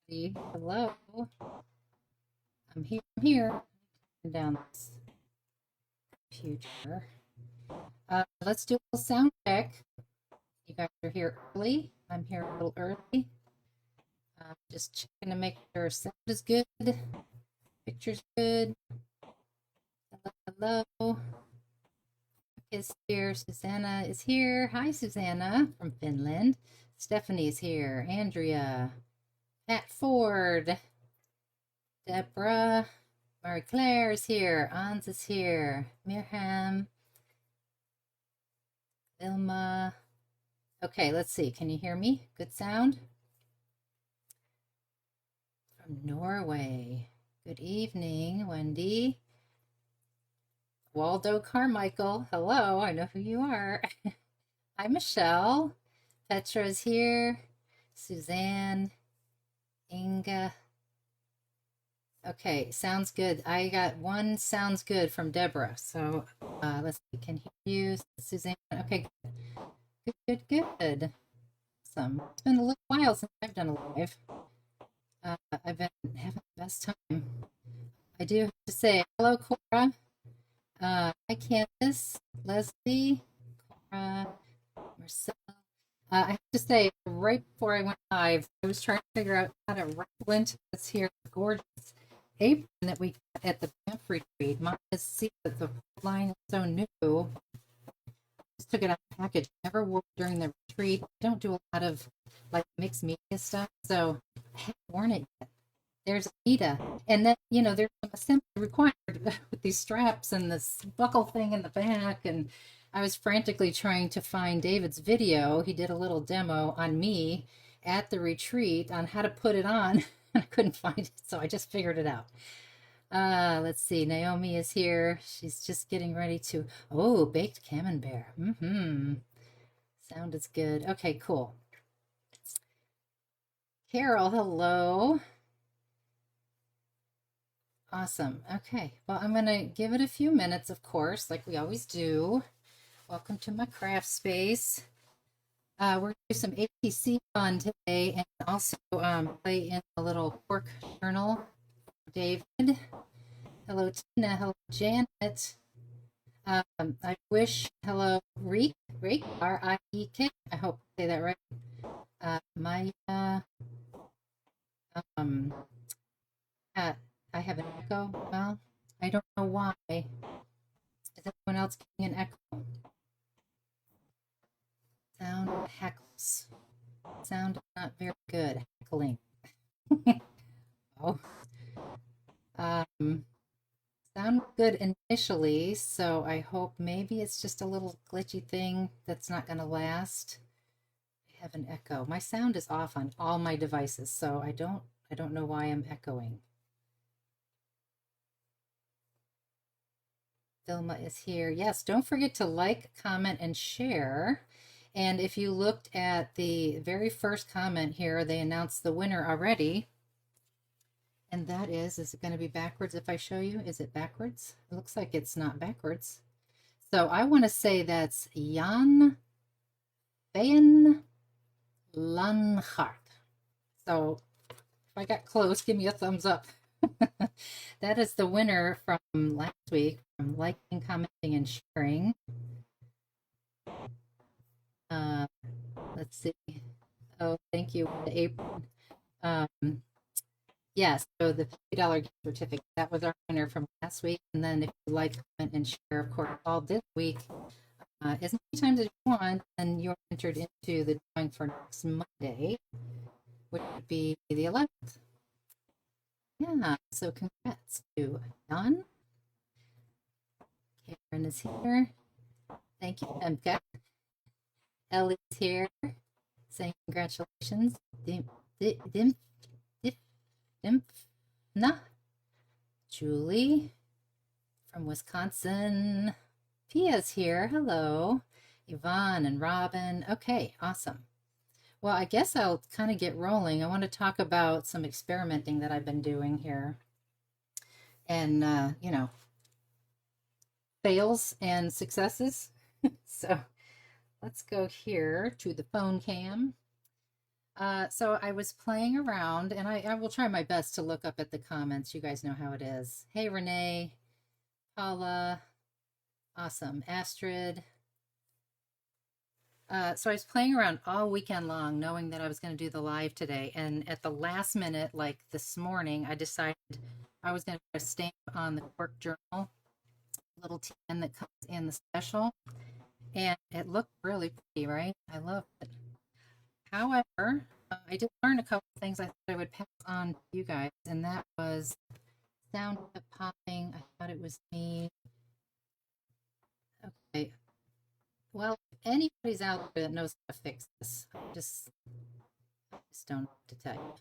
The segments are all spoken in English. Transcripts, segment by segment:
Hello. I'm here. Down this computer. Let's do a little sound check. You guys are here early. I'm here a little early. Just checking to make sure sound is good. Picture's good. Hello. Is here. Susanna is here. Hi, Susanna from Finland. Stephanie's here. Andrea. Pat Ford. Deborah. Marie Claire is here. Ans is here. Mirham. Vilma. Okay, let's see. Can you hear me? Good sound? From Norway. Good evening, Wendy. Waldo Carmichael. Hello, I know who you are. Hi, Michelle. Petra's here. Suzanne. Inga. Okay, sounds good. I got one sounds good from Deborah. So let's see. Can hear you, Suzanne. Okay, good. Awesome. It's been a little while since I've done a live. I've been having the best time. I do have to say hello, Cora. Hi, Candace, Leslie, Cora, Marcel. I have to say, right before I went live, I was trying to figure out how to wrap into this here gorgeous apron that we got at the camp retreat. Mom has seen that the line is so new. Just took it out of the package. Never wore it during the retreat. I don't do a lot of like mixed media stuff, so I haven't worn it yet. There's Anita, and then there's some assembly required with these straps and this buckle thing in the back. And I was frantically trying to find David's video. He did a little demo on me at the retreat on how to put it on, and I couldn't find it, so I just figured it out. Let's see. Naomi is here. She's just getting ready to. Oh, baked camembert. Sound is good. Okay, cool. Carol, hello. Awesome. Okay. Well, I'm going to give it a few minutes, of course, like we always do. Welcome to my craft space. We're going to do some ATC fun today and also play in a little cork journal. David. Hello, Tina. Hello, Janet. I wish. Hello, Reek. R-I-E-K. I hope I say that right. Maya. Um, I have an echo. Well, I don't know why. Is everyone else getting an echo? Sound heckles. Sound not very good. Heckling. Oh. Sound good initially, so I hope maybe it's just a little glitchy thing that's not going to last. I have an echo. My sound is off on all my devices, so I don't know why I'm echoing. Vilma is here. Yes, don't forget to like, comment, and share. And if you looked at the very first comment here, they announced the winner already. And that is it going to be backwards if I show you? Is it backwards? It looks like it's not backwards. So I want to say that's Jan Van Lanhart. So if I got close, give me a thumbs up. That is the winner from last week from liking, commenting, and sharing. Let's see. Oh, thank you, April. Yes, so the $50 gift certificate, that was our winner from last week. And then if you like, comment, and share, of course, all this week, as many times as you want, then you're entered into the drawing for next Monday, which would be the 11th. Yeah, so congrats to Don. Karen is here. Thank you, Emka. Ellie's here saying congratulations. Nah. Julie from Wisconsin. Pia's here. Hello. Yvonne and Robin. Okay, awesome. Well, I guess I'll kind of get rolling. I want to talk about some experimenting that I've been doing here. And, fails and successes. So let's go here to the phone cam. So I was playing around, and I will try my best to look up at the comments. You guys know how it is. Hey, Renee, Paula, awesome, Astrid. So I was playing around all weekend long, knowing that I was going to do the live today. And at the last minute, like this morning, I decided I was going to put a stamp on the cork journal, little tin that comes in the special. And it looked really pretty, right? I love it. However, I did learn a couple of things I thought I would pass on to you guys, and that was sound kept popping. I thought it was me. Okay. Well, if anybody's out there that knows how to fix this, I just don't know what to tell you.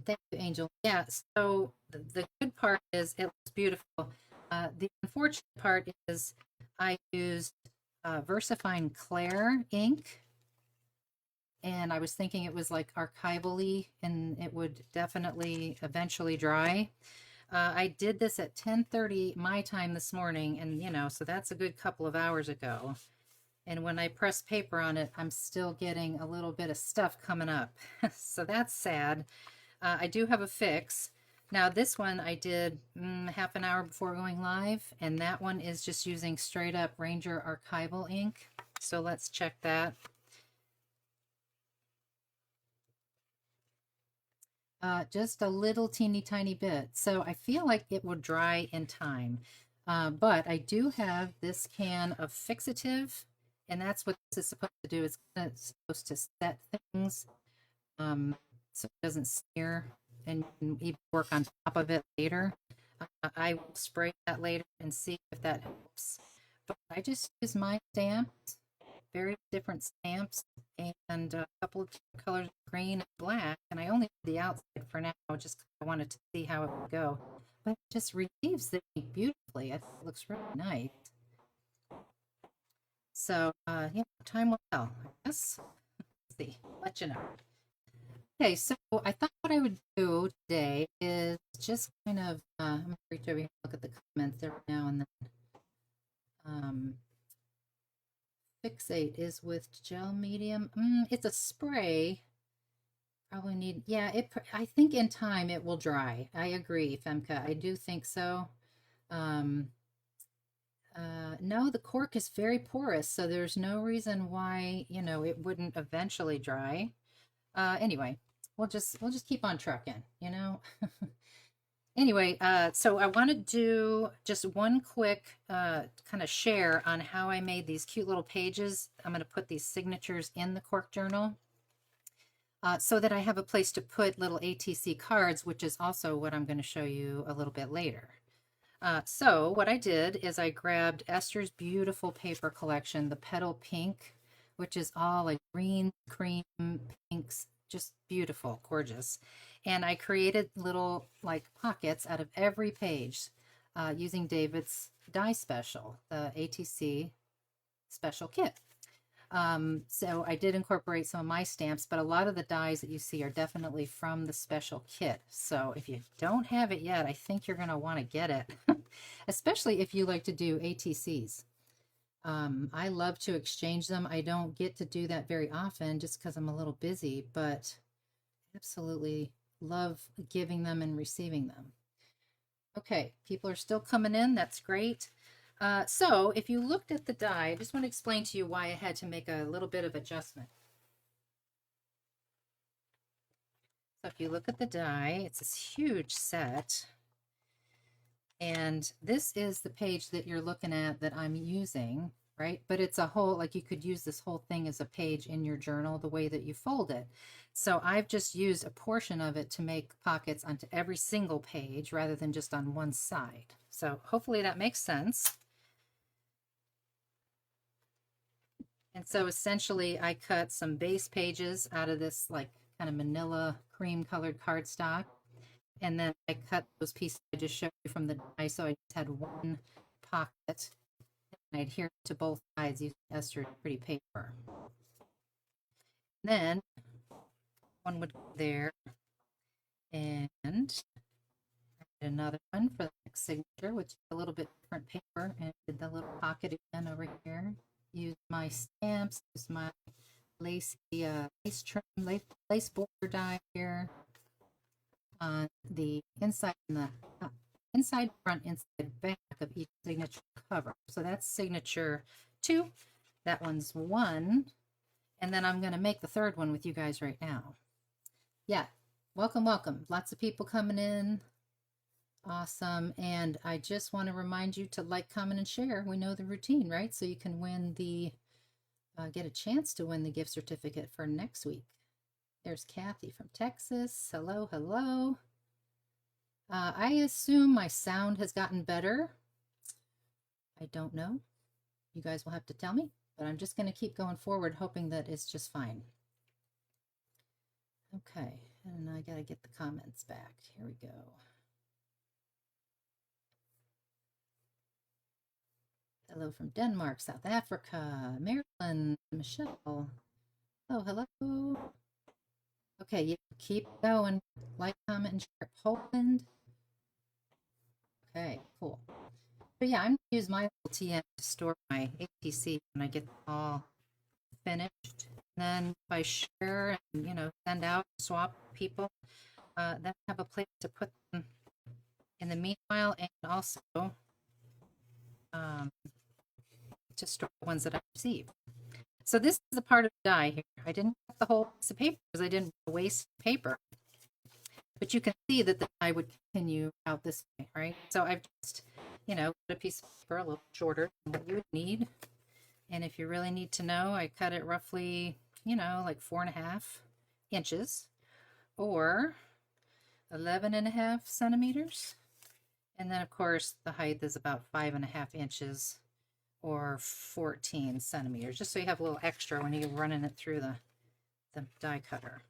Thank you, Angel. Yeah, so the good part is it looks beautiful. The unfortunate part is I used VersaFine Clair ink, and I was thinking it was like archival-y and it would definitely eventually dry. I did this at 10:30 my time this morning, and so that's a good couple of hours ago. And when I press paper on it, I'm still getting a little bit of stuff coming up. So that's sad. I do have a fix. Now, this one I did half an hour before going live, and that one is just using straight up Ranger archival ink. So let's check that. Just a little teeny tiny bit. So I feel like it will dry in time. But I do have this can of fixative, and that's what this is supposed to do. It's supposed to set things so it doesn't smear, and you can even work on top of it later. I will spray that later and see if that helps. But I just use my stamps, very different stamps, and a couple of different colors, green and black. And I only did the outside for now, just 'cause I wanted to see how it would go. But it just relieves the ink beautifully. I think it looks really nice. So, time will tell, I guess. Let's see, let you know. Okay, so I thought what I would do today is just kind of, I'm going to reach over here and look at the comments every now and then. Fixate is with gel medium. It's a spray. Probably need, yeah, I think in time it will dry. I agree, Femke. I do think so. Um, no, the cork is very porous, so there's no reason why, it wouldn't eventually dry. Anyway, we'll just keep on trucking. Anyway, so I want to do just one quick kind of share on how I made these cute little pages. I'm going to put these signatures in the cork journal so that I have a place to put little ATC cards, which is also what I'm going to show you a little bit later. So what I did is I grabbed Esther's beautiful paper collection, the Petal Pink, which is all like green, cream, pinks, just beautiful, gorgeous. And I created little like pockets out of every page using David's die special, the ATC Special Kit. So I did incorporate some of my stamps, but a lot of the dies that you see are definitely from the special kit. So if you don't have it yet, I think you're going to want to get it, especially if you like to do ATCs. I love to exchange them. I don't get to do that very often just because I'm a little busy, but absolutely love giving them and receiving them. Okay, people are still coming in. That's great. So if you looked at the die, I just want to explain to you why I had to make a little bit of adjustment. So if you look at the die, it's this huge set. And this is the page that you're looking at that I'm using, right? But it's a whole, like you could use this whole thing as a page in your journal the way that you fold it. So I've just used a portion of it to make pockets onto every single page rather than just on one side. So hopefully that makes sense. And so essentially I cut some base pages out of this like kind of manila cream colored cardstock. And then I cut those pieces I just showed you from the die. So I just had one pocket. And I adhered to both sides using Esther's pretty paper. Then one would go there. And another one for the next signature, which is a little bit different paper. And did the little pocket again over here. Use my stamps, use my lace trim, lace border die here on the inside and the inside, front, inside, back of each signature cover. So that's signature 2. That one's 1. And then I'm going to make the third one with you guys right now. Yeah, welcome, welcome. Lots of people coming in. Awesome. And I just want to remind you to like, comment, and share. We know the routine, right? So you can win the, get a chance to win the gift certificate for next week. There's Kathy from Texas. Hello, hello. I assume my sound has gotten better. I don't know. You guys will have to tell me, but I'm just going to keep going forward, hoping that it's just fine. Okay, and I got to get the comments back. Here we go. Hello from Denmark, South Africa, Maryland, Michelle. Oh, hello. Okay, you keep going. Like, comment, and share. Poland. Okay, cool. So yeah, I'm going to use my little TM to store my ATC when I get them all finished. And then if I share and, you know, send out, swap people, then I have a place to put them in the meanwhile, and also to store the ones that I receive. So this is a part of the die here. I didn't cut the whole piece of paper because I didn't waste paper. But you can see that the die would continue out this way, right? So I've just, you know, cut a piece of paper a little shorter than what you would need. And if you really need to know, I cut it roughly, you know, like 4.5 inches or 11.5 centimeters. And then of course the height is about 5.5 inches or 14 centimeters, just so you have a little extra when you're running it through the die cutter.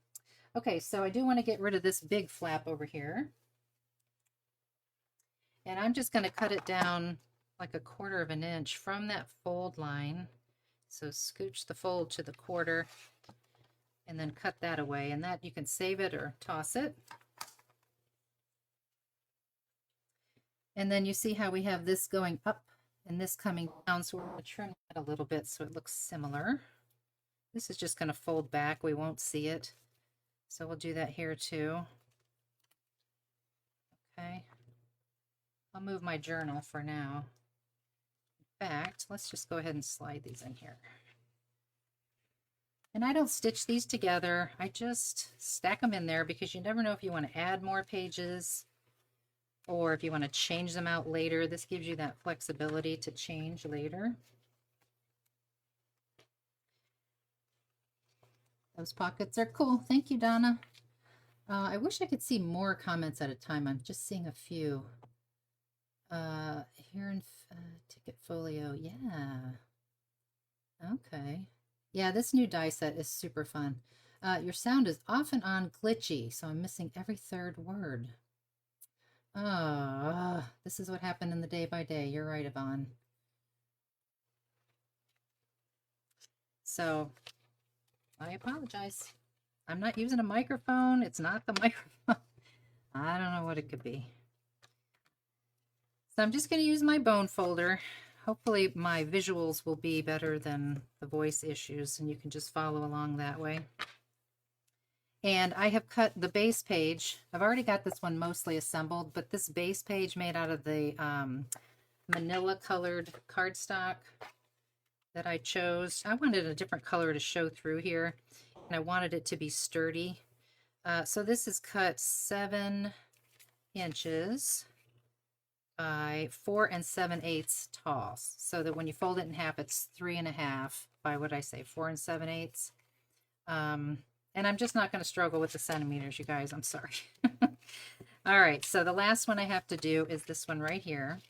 Okay, so I do want to get rid of this big flap over here. And I'm just going to cut it down like 1/4 of an inch from that fold line. So scooch the fold to the 1/4 and then cut that away. And that you can save it or toss it. And then you see how we have this going up and this coming down. So we're going to trim that a little bit so it looks similar. This is just going to fold back. We won't see it. So we'll do that here too. Okay. I'll move my journal for now. In fact, let's just go ahead and slide these in here. And I don't stitch these together. I just stack them in there because you never know if you want to add more pages or if you want to change them out later. This gives you that flexibility to change later. Those pockets are cool. Thank you, Donna. I wish I could see more comments at a time. I'm just seeing a few. Here in Ticket Folio. Yeah. Okay. Yeah, this new die set is super fun. Your sound is off and on glitchy, so I'm missing every 3rd word. This is what happened in the day by day. You're right, Yvonne. So I apologize. I'm not using a microphone. It's not the microphone. I don't know what it could be. So I'm just going to use my bone folder. Hopefully my visuals will be better than the voice issues and you can just follow along that way. And I have cut the base page. I've already got this one mostly assembled, but this base page made out of the manila colored cardstock that I chose. I wanted a different color to show through here, and I wanted it to be sturdy. So this is cut 7 inches by 4 7/8 tall, so that when you fold it in half, it's 3.5 by what I say, 4 7/8. And I'm just not going to struggle with the centimeters, you guys. I'm sorry. All right, so the last one I have to do is this one right here.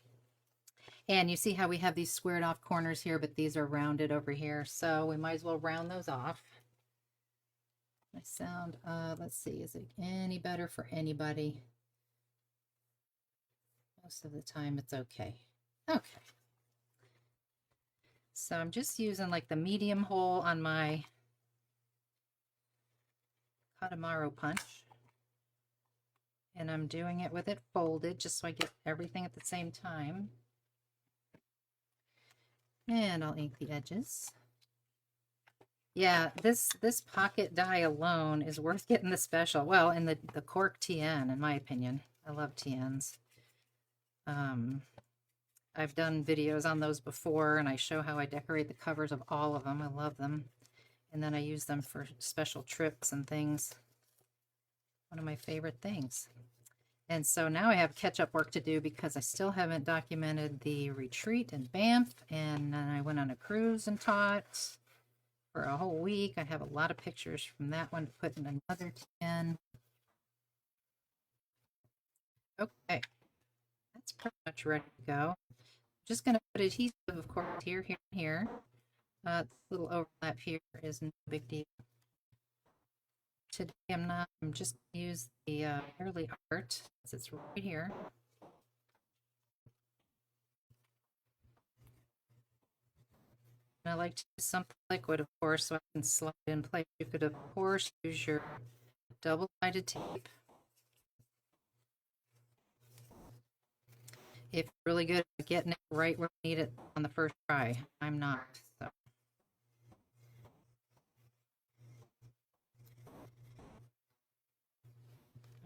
And you see how we have these squared off corners here, but these are rounded over here. So we might as well round those off. My sound, let's see, is it any better for anybody? Most of the time it's okay. Okay. So I'm just using like the medium hole on my Katamaro punch. And I'm doing it with it folded just so I get everything at the same time. And I'll ink the edges. Yeah, this pocket die alone is worth getting the special. Well, and the cork TN, in my opinion. I love TNs. Um, I've done videos on those before, and I show how I decorate the covers of all of them. I love them. And then I use them for special trips and things. One of my favorite things. And so now I have catch-up work to do because I still haven't documented the retreat in Banff, and then I went on a cruise and taught for a whole week. I have a lot of pictures from that one to put in another 10. Okay, that's pretty much ready to go. Just going to put adhesive, of course, here, here, and here. This little overlap here is no big deal. Today I'm just going to use the Early Art, since it's right here. And I like to use something liquid, of course, so I can slide it in place. You could, of course, use your double-sided tape. If you're really good at getting it right where you need it on the first try. I'm not, so.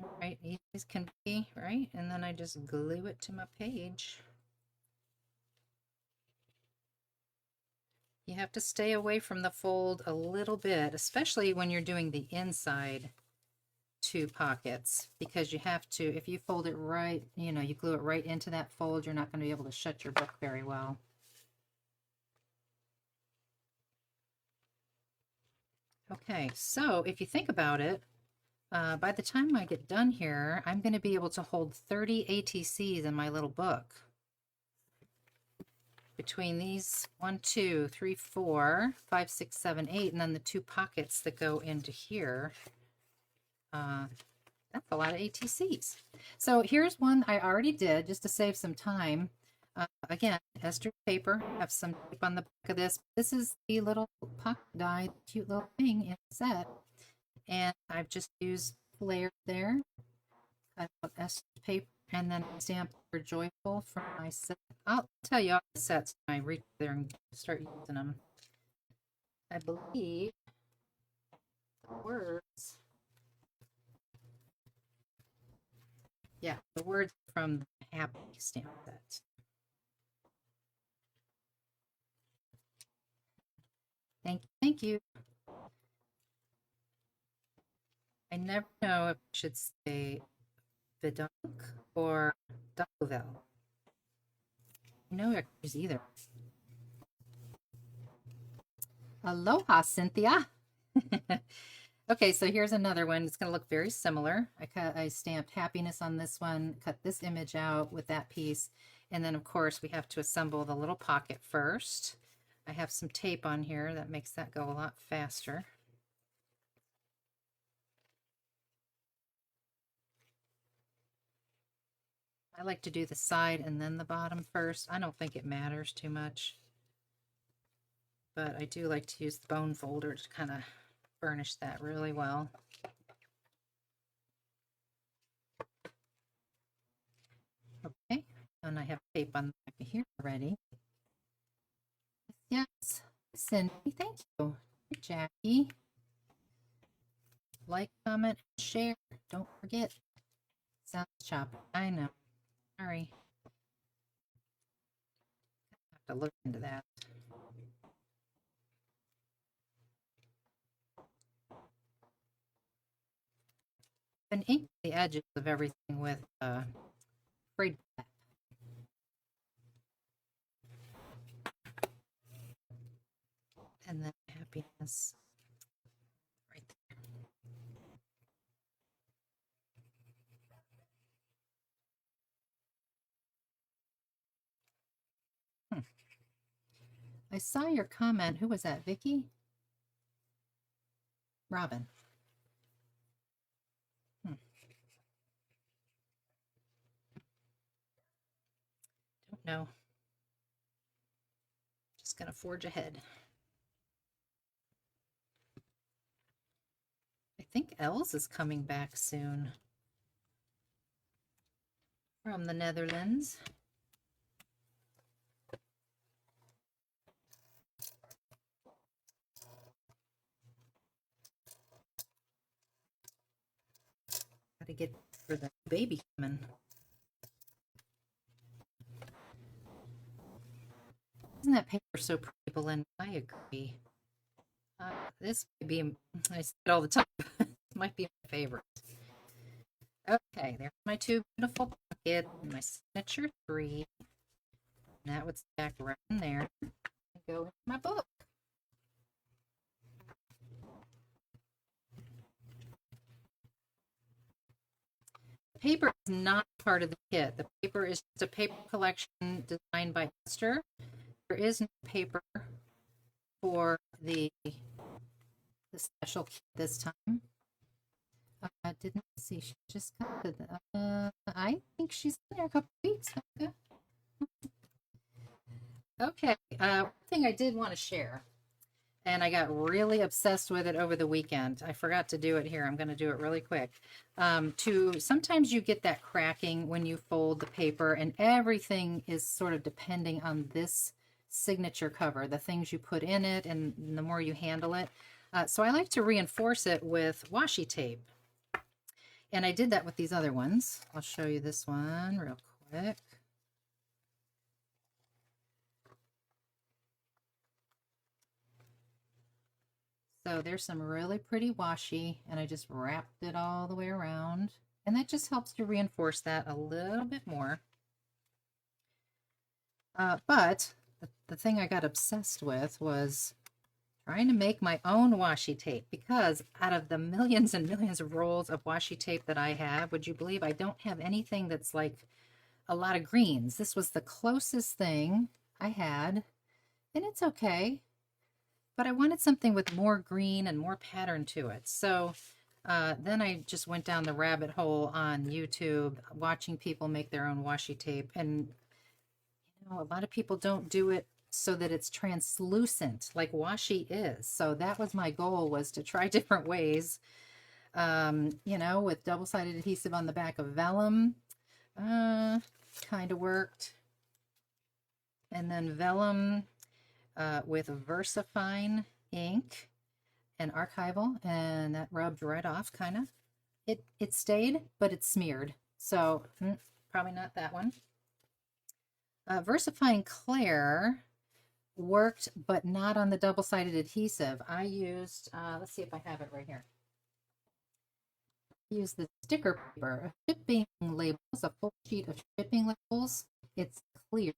All right, easy as can be, right? And then I just glue it to my page. You have to stay away from the fold a little bit, especially when you're doing the inside two pockets, because you have to, if you fold it right, you know, you glue it right into that fold, you're not going to be able to shut your book very well. Okay, so if you think about it, by the time I get done here, I'm going to be able to hold 30 ATCs in my little book. Between these 1, 2, 3, 4, 5, 6, 7, 8, and then the two pockets that go into here. That's a lot of ATCs. So here's one I already did just to save some time. Again, ester paper. I have some tape on the back of this. This is the little pocket die, cute little thing in the set. And I've just used layer there, cut out ester paper, and then stamped for Joyful from my set. I'll tell you all the sets when I reach there and start using them. I believe the words, yeah, the words from the Happy stamp set. Thank you, thank you. I never know if I should say Vidunk or Duckville. No, I could use either. Aloha, Cynthia. Okay, so here's another one. It's going to look very similar. I stamped happiness on this one, cut this image out with that piece, and then of course we have to assemble the little pocket first. I have some tape on here that makes that go a lot faster. I like to do the side and then the bottom first. I don't think it matters too much, but I do like to use the bone folder to kind of burnish that really well. Okay, and I have tape on the back of here already. Yes, Cindy, thank you. Jackie, like, comment, share. Don't forget. Sounds choppy. I know. Sorry. I have to look into that. Been ink the edges of everything with frayed black. And then happiness right there. I saw your comment. Who was that, Vicky? Robin. Don't know. Just gonna forge ahead. I think Els is coming back soon from the Netherlands. Gotta get for the baby coming. Isn't that paper so pretty, Belinda? I agree. This might be, I say it all the time, this might be my favorite. Okay, there's my two beautiful pockets and my signature 3. And that would stack right in there and go in my book. Paper is not part of the kit. The paper is just a paper collection designed by Esther. There is no paper for the special kit this time. I didn't see. She just got the. I think she's been there a couple weeks. Okay. One thing I did want to share, and I got really obsessed with it over the weekend. I forgot to do it here. I'm going to do it really quick. Sometimes you get that cracking when you fold the paper, and everything is sort of depending on this signature cover, the things you put in it, and the more you handle it. So I like to reinforce it with washi tape. And I did that with these other ones. I'll show you this one real quick. So there's some really pretty washi, and I just wrapped it all the way around. And that just helps to reinforce that a little bit more. But the thing I got obsessed with was trying to make my own washi tape, because out of the millions and millions of rolls of washi tape that I have, would you believe I don't have anything that's like a lot of greens? This was the closest thing I had, and it's okay, but I wanted something with more green and more pattern to it. So then I just went down the rabbit hole on YouTube, watching people make their own washi tape. And you know, a lot of people don't do it so that it's translucent like washi is. So that was my goal, was to try different ways. You know, with double-sided adhesive on the back of vellum, kind of worked. And then vellum with VersaFine ink and archival, and that rubbed right off, kind of. It stayed, but it smeared. So probably not that one. VersaFine Claire worked, but not on the double-sided adhesive. I used, let's see if I have it right here. I used the sticker paper, shipping labels, a full sheet of shipping labels. It's clear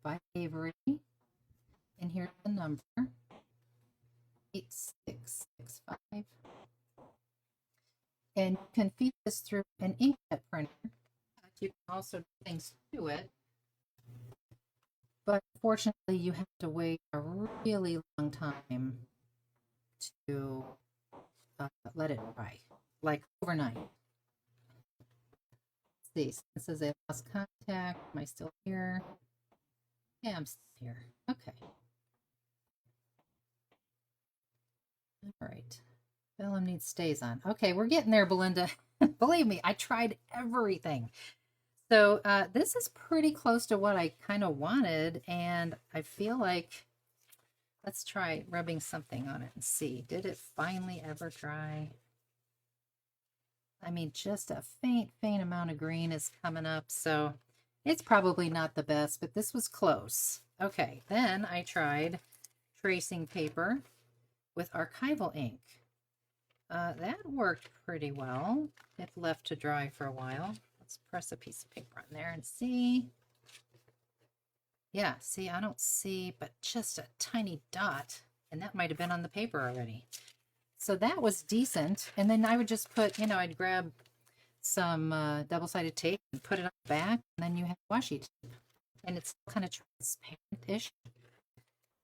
by Avery. And here's the number, 8665. And you can feed this through an inkjet printer. You can also do things to it, but fortunately you have to wait a really long time to let it dry, like overnight. Let's see, this is a lost contact. Am I still here? Yeah, I'm still here. Okay. All right. Vellum needs stays on. Okay, we're getting there, Belinda. Believe me, I tried everything. So this is pretty close to what I kind of wanted, and I feel like, let's try rubbing something on it and see. Did it finally ever dry? I mean, just a faint amount of green is coming up, so it's probably not the best, but this was close. Okay, then I tried tracing paper with archival ink. That worked pretty well. It left to dry for a while. Let's press a piece of paper on there and see. Yeah, see, I don't see but just a tiny dot, and that might have been on the paper already. So that was decent. And then I would just put, you know, I'd grab some double-sided tape and put it on the back, and then you have washi tape. And it's kind of transparent-ish.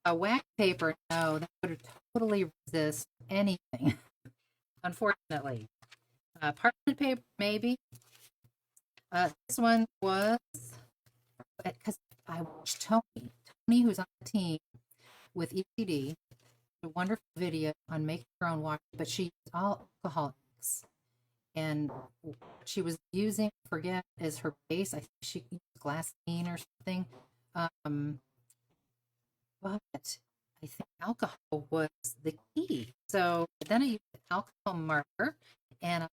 A wax paper, no, that would totally resist anything, unfortunately. Parchment paper, maybe. This one was, because I watched Tony, who's on the team with ECD, a wonderful video on making her own washi, but she used all alcohol inks. And she was using, I forget, as her base. I think she used glassine or something. But I think alcohol was the key. So then I used an alcohol marker, and I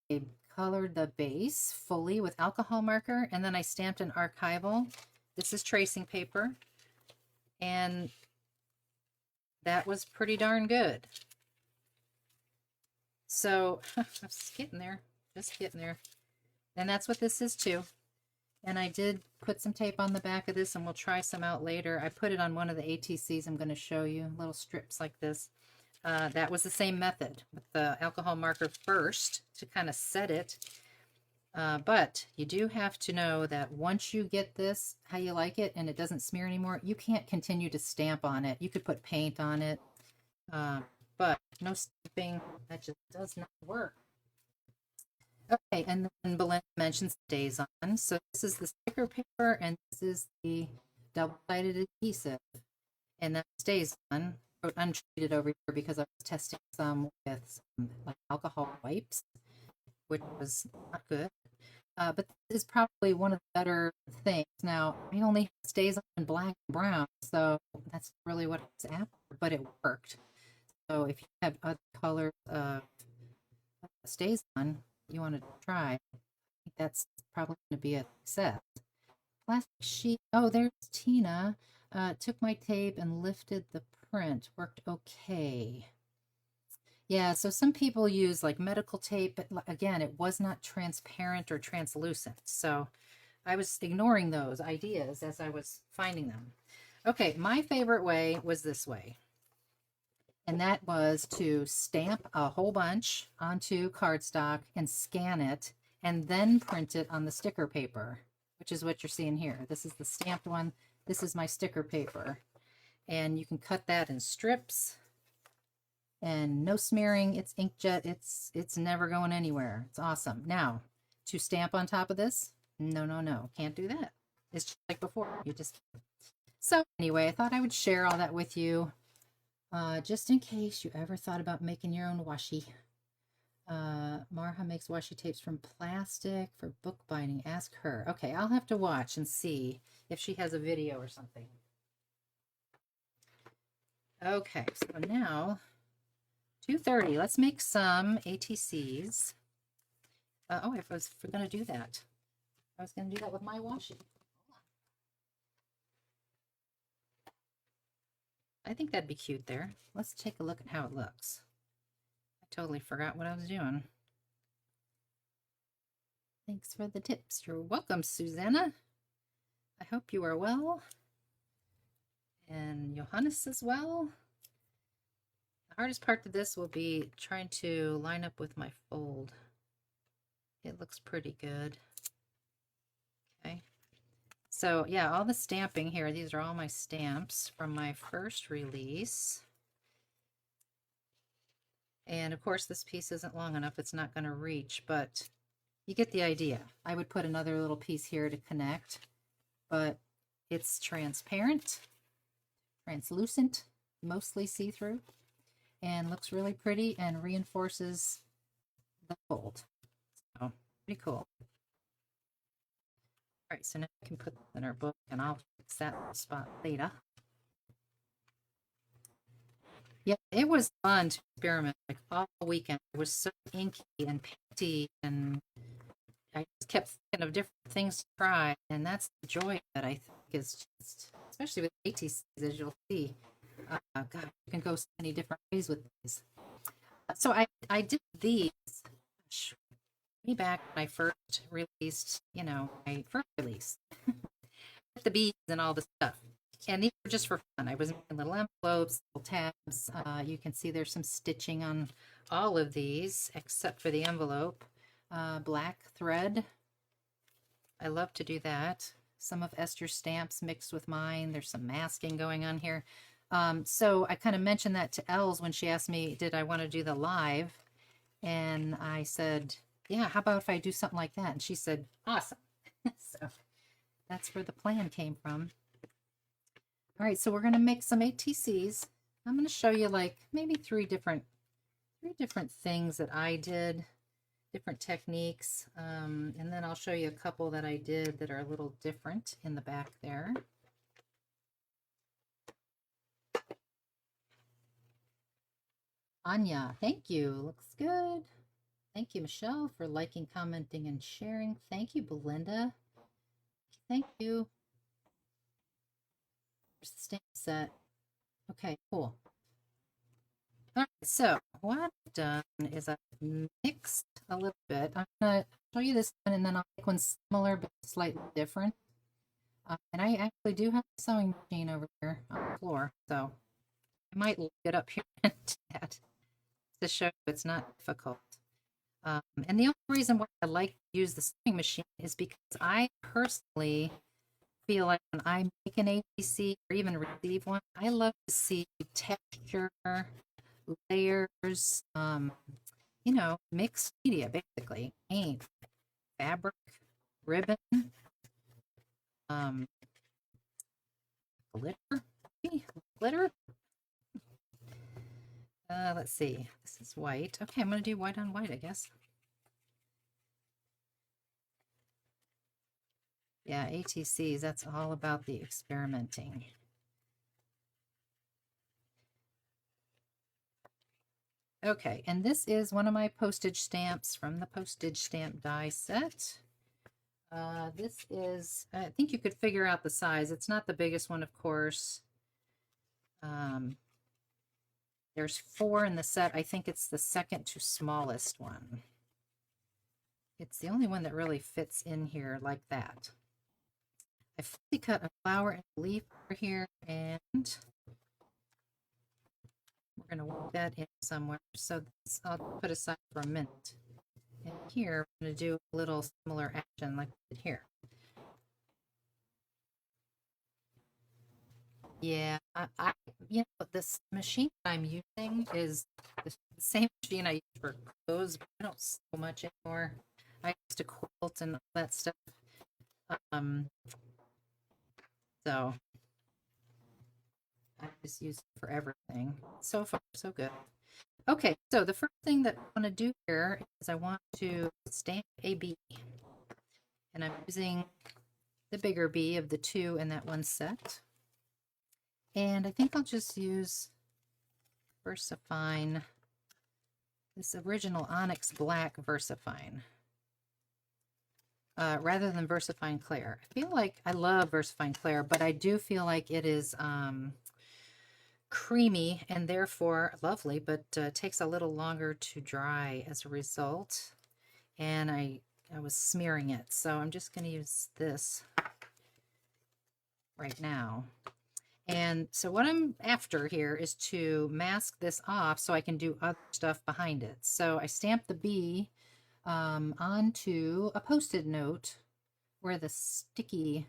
colored the base fully with alcohol marker, and then I stamped an archival. This is tracing paper, and that was pretty darn good. So I'm just getting there, And that's what this is too. And I did put some tape on the back of this, and we'll try some out later. I put it on one of the ATCs I'm going to show you, little strips like this. That was the same method with the alcohol marker first to kind of set it. But you do have to know that once you get this how you like it and it doesn't smear anymore, you can't continue to stamp on it. You could put paint on it, but no stamping. That just does not work. Okay, and then Belinda mentions days on. So this is the sticker paper, and this is the double-sided adhesive, and that stays on. I wrote untreated over here because I was testing some with some like alcohol wipes, which was not good. But this is probably one of the better things. Now, it only stays on black and brown, so that's really what it's after, but it worked. So if you have other colors stays on, you want to try, I think that's probably going to be a success. Plastic sheet. Oh, there's Tina. Took my tape and lifted the print. Worked okay. Yeah, so some people use like medical tape, but again, it was not transparent or translucent. So I was ignoring those ideas as I was finding them. Okay, my favorite way was this way. And that was to stamp a whole bunch onto cardstock and scan it and then print it on the sticker paper, which is what you're seeing here. This is the stamped one. This is my sticker paper. And you can cut that in strips. And no smearing, it's inkjet, it's never going anywhere. It's awesome. Now, to stamp on top of this, no, can't do that. It's just like before, you just can't. So anyway, I thought I would share all that with you, just in case you ever thought about making your own washi. Marha makes washi tapes from plastic for bookbinding. Ask her. Okay, I'll have to watch and see if she has a video or something. Okay, so now 2:30. Let's make some ATCs. Oh, I was going to do that. I was going to do that with my washi. I think that'd be cute there. Let's take a look at how it looks. I totally forgot what I was doing. Thanks for the tips. You're welcome, Susanna. I hope you are well. And Johannes as well. The hardest part of this will be trying to line up with my fold. It looks pretty good. Okay. So yeah, all the stamping here, these are all my stamps from my first release. And of course this piece isn't long enough, it's not going to reach, but you get the idea. I would put another little piece here to connect, but it's transparent, translucent, mostly see-through, and looks really pretty and reinforces the fold. So pretty cool. All right, so now I can put that in our book, and I'll fix that spot later. Yeah, it was fun to experiment like all weekend. It was so inky and painty, and I just kept thinking of different things to try, and that's the joy that I think is just, especially with ATCs, as you'll see. God, you can go so many different ways with these. So I did these way back when I first released, my first release with the beads and all the stuff. And these were just for fun. I was making little envelopes, little tabs. You can see there's some stitching on all of these except for the envelope. Black thread. I love to do that. Some of Esther's stamps mixed with mine. There's some masking going on here. So I kind of mentioned that to Els when she asked me, did I want to do the live? And I said, yeah, how about if I do something like that? And she said, awesome. So that's where the plan came from. All right, so we're going to make some ATCs. I'm going to show you like maybe three different things that I did, different techniques, and then I'll show you a couple that I did that are a little different in the back there. Anya, thank you. Looks good. Thank you, Michelle, for liking, commenting, and sharing. Thank you, Belinda. Thank you. There's the stamp set. Okay, cool. All right, so what I've done is I've mixed a little bit. I'm going to show you this one, and then I'll make one similar but slightly different. And I actually do have a sewing machine over here on the floor, so I might look it up here and do that to show you it's not difficult. And the only reason why I like to use the sewing machine is because I personally feel like when I make an ATC or even receive one, I love to see texture, layers, mixed media, basically paint, fabric, ribbon, um, glitter, glitter. Let's see. This is white. Okay, I'm going to do white on white, I guess. Yeah, ATCs, that's all about the experimenting. Okay, and this is one of my postage stamps from the postage stamp die set. This is, I think you could figure out the size. It's not the biggest one, of course. There's 4 in the set. I think it's the second to smallest one. It's the only one that really fits in here like that. I fully cut a flower and a leaf over here, and we're going to work that in somewhere. So this I'll put aside for a minute. And here, we're going to do a little similar action like we did here. Yeah, this machine I'm using is the same machine I use for clothes, but I don't sew much anymore. I used to quilt and all that stuff. So I just use it for everything. So far, so good. Okay, so the first thing that I want to do here is I want to stamp a bee. And I'm using the bigger bee of the 2 in that one set. And I think I'll just use VersaFine, this original Onyx Black VersaFine, rather than VersaFine Clair. I feel like I love VersaFine Clair, but I do feel like it is creamy and therefore lovely, but takes a little longer to dry as a result. And I was smearing it, so I'm just going to use this right now. And so what I'm after here is to mask this off so I can do other stuff behind it. So I stamped the bee onto a Post-it note where the sticky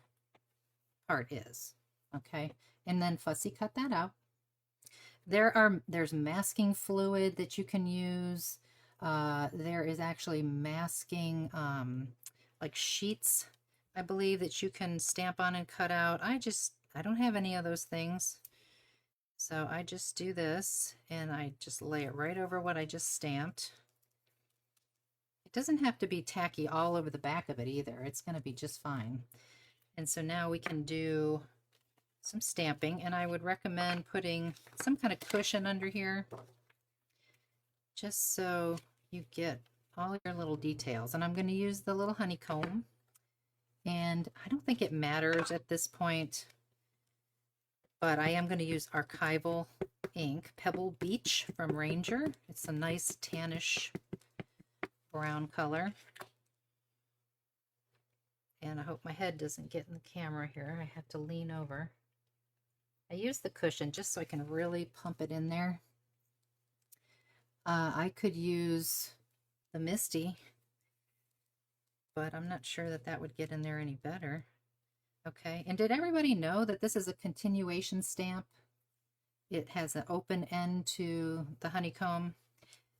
part is. Okay, and then fussy cut that out. There's masking fluid that you can use. There is actually masking like sheets, I believe, that you can stamp on and cut out. I don't have any of those things. So I just do this and I just lay it right over what I just stamped. It doesn't have to be tacky all over the back of it either. It's going to be just fine. And so now we can do some stamping, and I would recommend putting some kind of cushion under here just so you get all your little details. And I'm going to use the little honeycomb, and I don't think it matters at this point, but I am going to use archival ink, Pebble Beach from Ranger. It's a nice tannish brown color. And I hope my head doesn't get in the camera here. I have to lean over. I use the cushion just so I can really pump it in there. I could use the Misty, but I'm not sure that that would get in there any better. Okay, and did everybody know that this is a continuation stamp? It has an open end to the honeycomb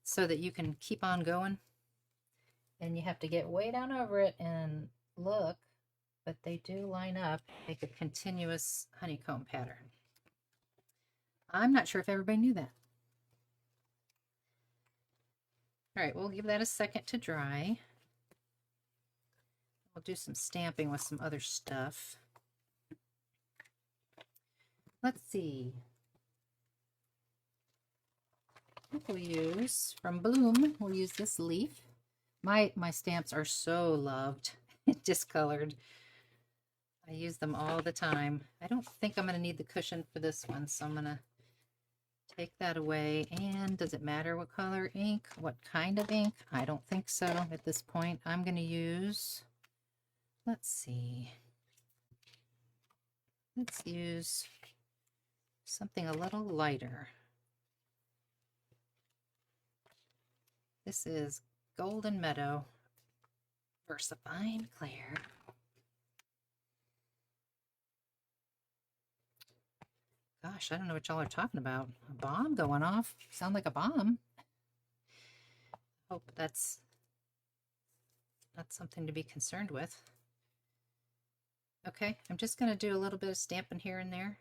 so that you can keep on going. And you have to get way down over it and look, but they do line up, make a continuous honeycomb pattern. I'm not sure if everybody knew that. All right, we'll give that a second to dry. We'll do some stamping with some other stuff. Let's see. I think we'll use, from Bloom, we'll use this leaf. My stamps are so loved, discolored. I use them all the time. I don't think I'm going to need the cushion for this one, so I'm going to take that away. And does it matter what color ink? What kind of ink? I don't think so at this point. I'm going to use, let's see. Let's use something a little lighter. This is Golden Meadow VersaFine Clear. Gosh, I don't know what y'all are talking about. A bomb going off. Sound like a bomb. Hope that's not something to be concerned with. Okay, I'm just going to do a little bit of stamping here and there.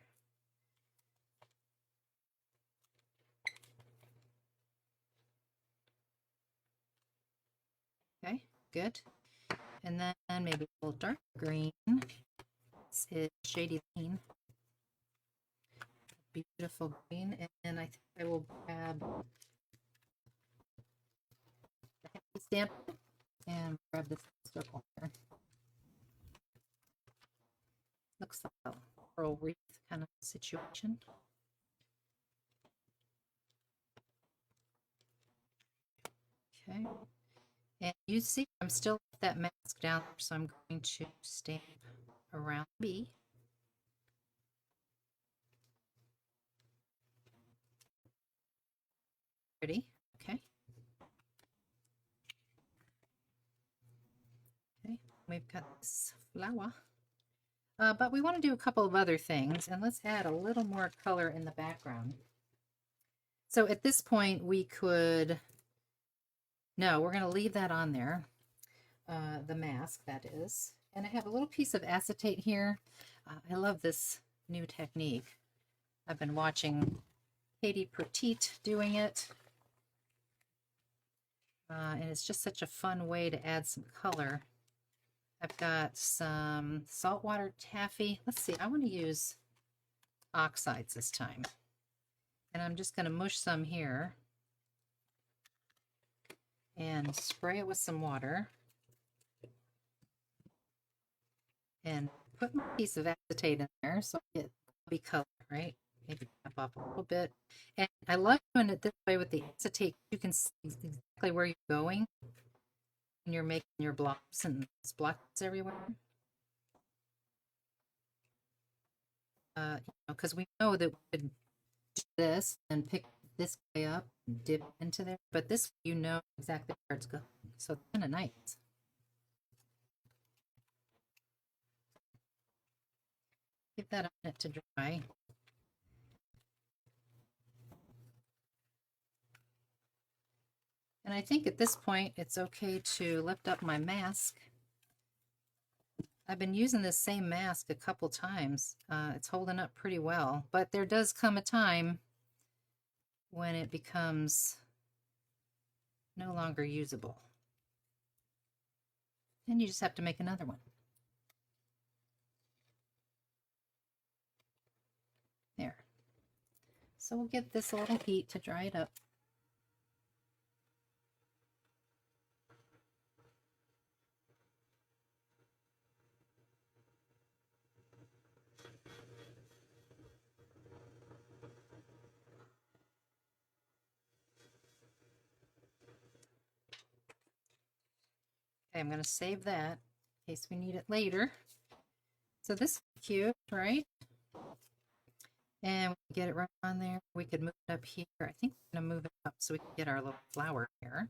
Okay, good. And then maybe a little dark green. This is Shady Green. Beautiful green. And I think I will grab the happy stamp and grab this circle here. Looks like a coral wreath kind of situation. Okay. And you see, I'm still with that mask down there, so I'm going to stamp around B. Pretty. Okay. Okay, we've got this flower. But we want to do a couple of other things, and let's add a little more color in the background. So at this point, we could, no, we're going to leave that on there, the mask, that is. And I have a little piece of acetate here. I love this new technique. I've been watching Katie Petite doing it. And it's just such a fun way to add some color. I've got some saltwater taffy. Let's see, I want to use oxides this time. And I'm just going to mush some here and spray it with some water. And put my piece of acetate in there so I get bobby color, right? Maybe tap off a little bit. And I love doing it this way with the acetate. You can see exactly where you're going when you're making your blobs and splotches everywhere. Because we know that we could do this and pick this guy up and dip into there, but this you know exactly where it's going. So it's kind of nice. Give that a minute to dry. And I think at this point, it's okay to lift up my mask. I've been using this same mask a couple times. It's holding up pretty well, but there does come a time when it becomes no longer usable. And you just have to make another one. There. So we'll give this a little heat to dry it up. Okay, I'm going to save that in case we need it later. So this is cute, right? And we can get it right on there. We could move it up here. I think we're going to move it up so we can get our little flower here.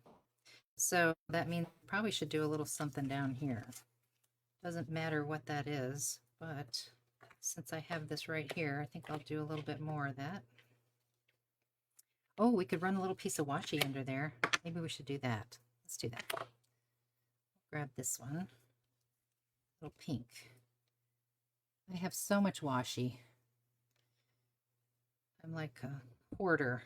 So that means we probably should do a little something down here. Doesn't matter what that is, but since I have this right here, I think I'll do a little bit more of that. Oh, we could run a little piece of washi under there. Maybe we should do that. Let's do that. Grab this one. Little pink. I have so much washi. I'm like a hoarder,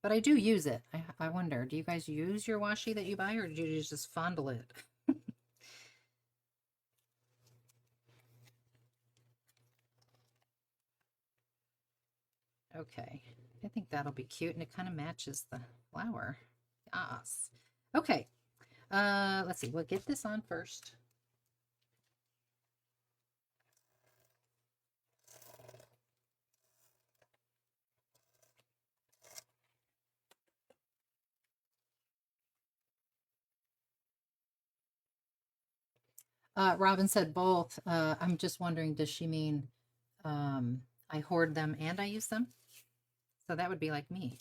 but I do use it. I wonder, do you guys use your washi that you buy, or do you just fondle it? Okay, I think that'll be cute, and it kind of matches the flower. Yes. Okay, Let's see, we'll get this on first. Robin said both. I'm just wondering, does she mean I hoard them and I use them? So that would be like me.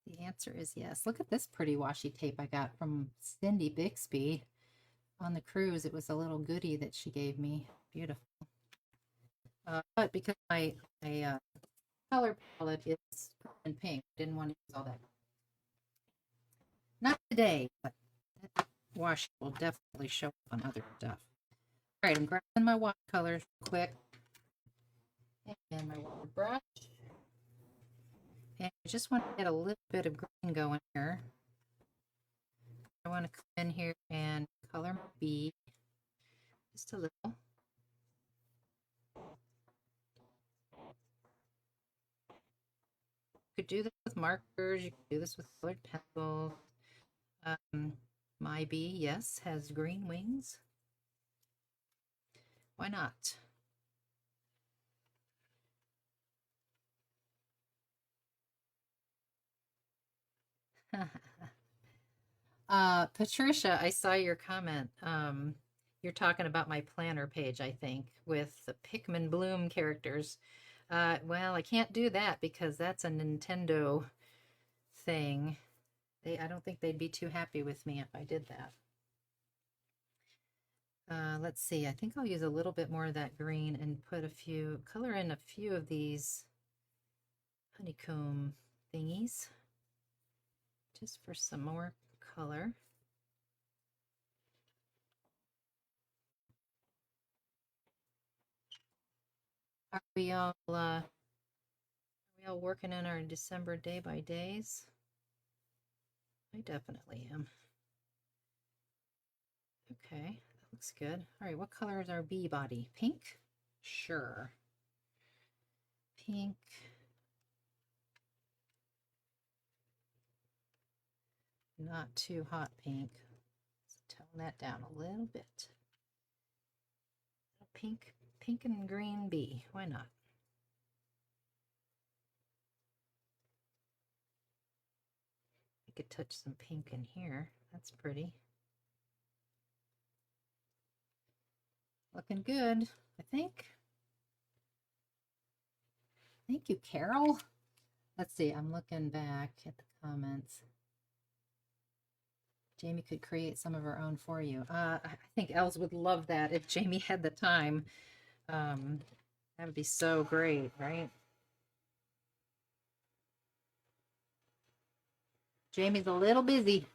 The answer is yes. Look at this pretty washi tape I got from Cindy Bixby on the cruise. It was a little goodie that she gave me. Beautiful. But because my color palette is in pink, I didn't want to use all that. Not today, but that washi will definitely show up on other stuff. All right, I'm grabbing my watercolors quick and my water brush. And I just want to get a little bit of green going here. I want to come in here and color my bee just a little. You could do this with markers. You could do this with colored pencils. My bee, yes, has green wings. Why not? Patricia, I saw your comment. You're talking about my planner page, I think, with the Pikmin Bloom characters. Well, I can't do that because that's a Nintendo thing. I don't think they'd be too happy with me if I did that. Let's see, I think I'll use a little bit more of that green and color in a few of these honeycomb thingies just for some more color. Are we all working in our December day by days? I definitely am. Okay, that looks good. All right, what color is our bee body? Pink? Sure. Pink. Not too hot pink. Let's tone that down a little bit. Pink and green bee. Why not? I could touch some pink in here. That's pretty. Looking good, I think. Thank you, Carol. Let's see, I'm looking back at the comments. Jamie could create some of her own for you. I think Els would love that if Jamie had the time. That would be so great, right? Jamie's a little busy.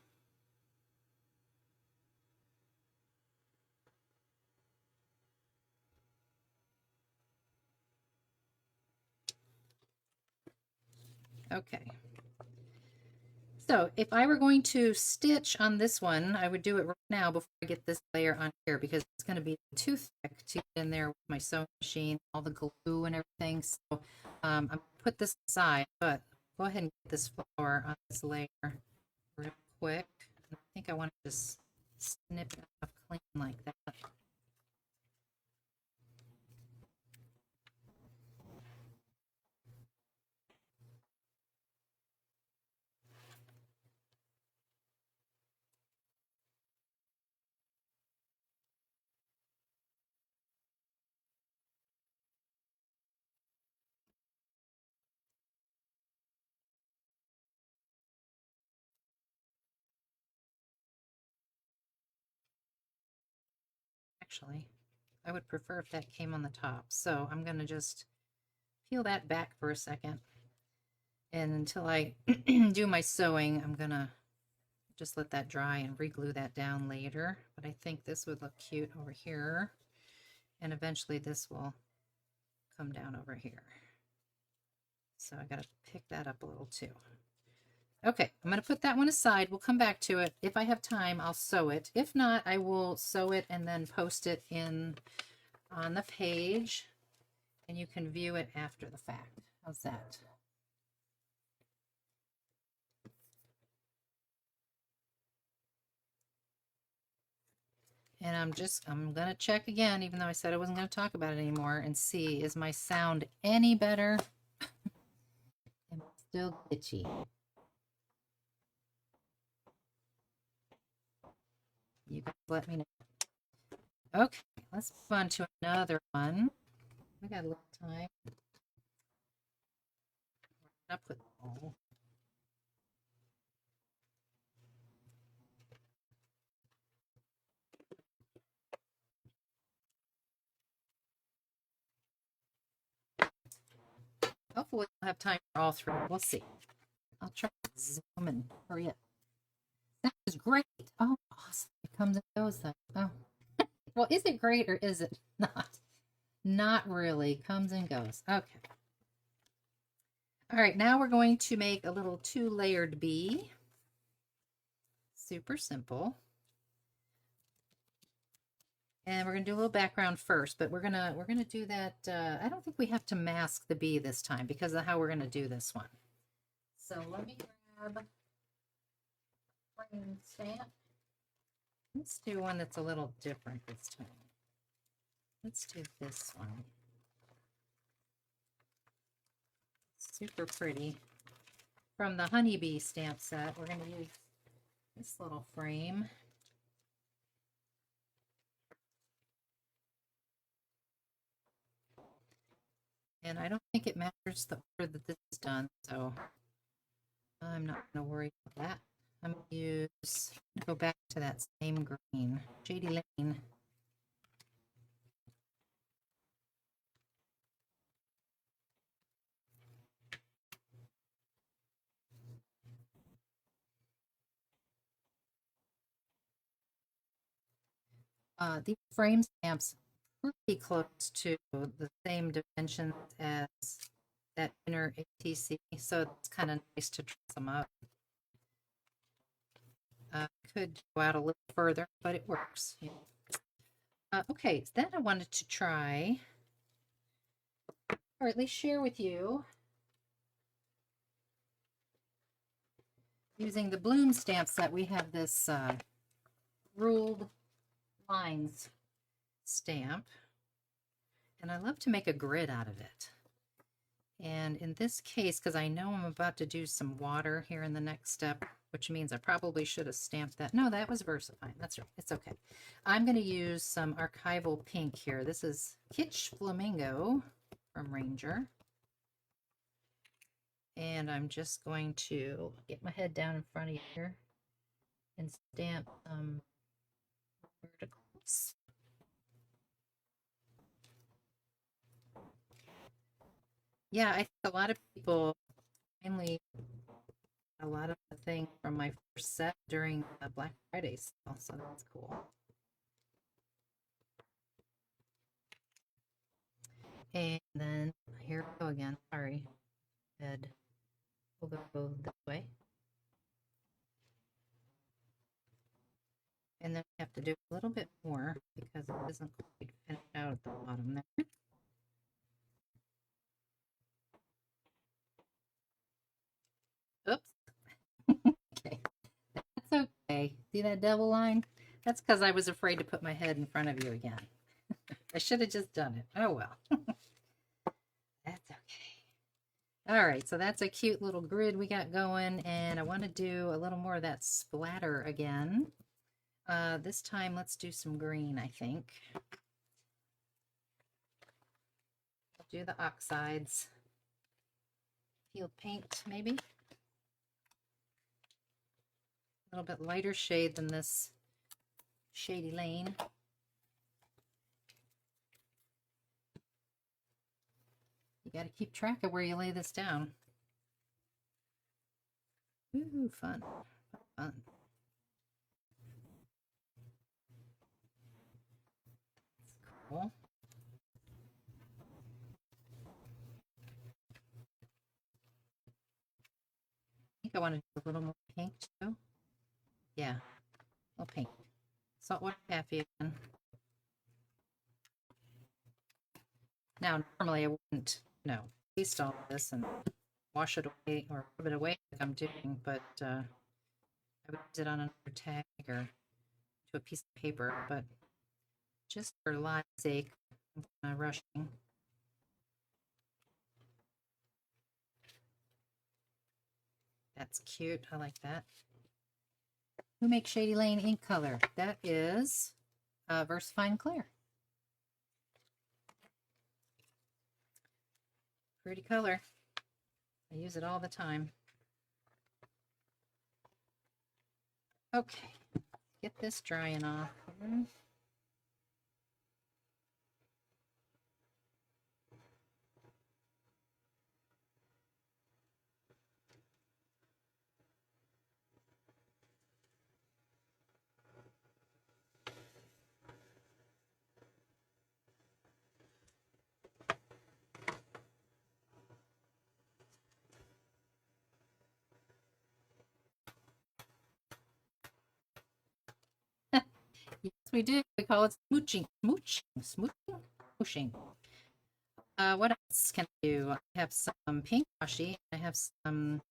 Okay. So if I were going to stitch on this one, I would do it right now before I get this layer on here because it's going to be too thick to get in there with my sewing machine, all the glue and everything. So I'm going to put this aside, but go ahead and get this flower on this layer real quick. I think I want to just snip it off clean like that. Actually, I would prefer if that came on the top. So I'm going to just peel that back for a second. And until I do my sewing, I'm going to just let that dry and re-glue that down later. But I think this would look cute over here. And eventually this will come down over here. So I got to pick that up a little too. Okay, I'm going to put that one aside. We'll come back to it. If I have time, I'll sew it. If not, I will sew it and then post it on the page. And you can view it after the fact. How's that? And I'm going to check again, even though I said I wasn't going to talk about it anymore, and see, is my sound any better? Am I still glitchy? You guys let me know. Okay, let's move on to another one. We got a little time. Up with all. Hopefully we'll have time for all three. We'll see. I'll try to zoom and hurry up. That was great. Oh, awesome. It comes and goes though. Oh. Well, is it great or is it not? Not really. Comes and goes. Okay. All right, now we're going to make a little 2-layered bee. Super simple. And we're gonna do a little background first, but we're gonna do that. I don't think we have to mask the bee this time because of how we're gonna do this one. So let me grab a frame stamp. Let's do one that's a little different this time. Let's do this one. Super pretty. From the Honeybee stamp set, we're going to use this little frame. And I don't think it matters the order that this is done, so I'm not going to worry about that. I'm going to go back to that same green, Shady Lane. These frame stamps are pretty close to the same dimensions as that inner ATC, so it's kind of nice to dress them up. Could go out a little further, but it works. Yeah. Okay, then I wanted to try, or at least share with you, using the bloom stamp set. We have this ruled lines stamp, and I love to make a grid out of it. And in this case, because I know I'm about to do some water here in the next step, which means I probably should have stamped that. No, that was VersaFine. That's right. It's okay. I'm going to use some archival pink here. This is Kitsch Flamingo from Ranger. And I'm just going to get my head down in front of you here and stamp some verticals. Yeah, I think a lot of people finally a lot of the things from my first set during Black Friday sale, so that's cool. And then here we go again. Sorry, head. We'll go this way. And then we have to do a little bit more because it isn't quite finished out at the bottom there. Oops. Okay. That's okay. See that double line? That's because I was afraid to put my head in front of you again. I should have just done it. Oh well. That's okay. All right, so that's a cute little grid we got going, and I want to do a little more of that splatter again. This time, let's do some green, I think. I'll do the oxides. Field paint, maybe. A little bit lighter shade than this Shady Lane. You got to keep track of where you lay this down. Ooh, fun. Fun. That's cool. I think I want to do a little more pink too. Yeah, a little pink. Saltwater taffy again. Now, normally I wouldn't, paste all this and wash it away or rub it away like I'm doing, but I would use it on another tag or to a piece of paper, but just for live's sake, I'm rushing. That's cute. I like that. Who makes Shady Lane ink color? That is VersaFine Clear. Pretty color. I use it all the time. Okay, get this drying off. Yes, we do. We call it smooching. Smooching. What else can I do? I have some pink washi. I have some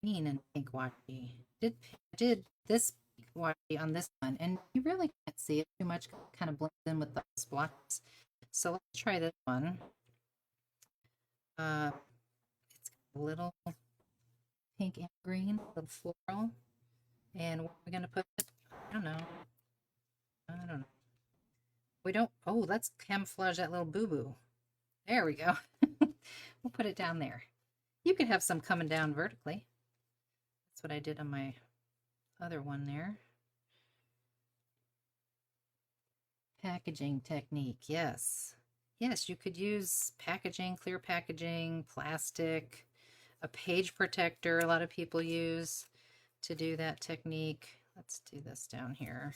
green and pink washi. I did this washi on this one, and you really can't see it too much. It kind of blends in with the splotches. So let's try this one. It's got a little pink and green, a little floral. And where are we going to put it? I don't know. We don't, oh, let's camouflage that little boo-boo. There we go. We'll put it down there. You could have some coming down vertically. That's what I did on my other one there. Packaging technique, yes. Yes, you could use packaging, clear packaging, plastic, a page protector a lot of people use to do that technique. Let's do this down here.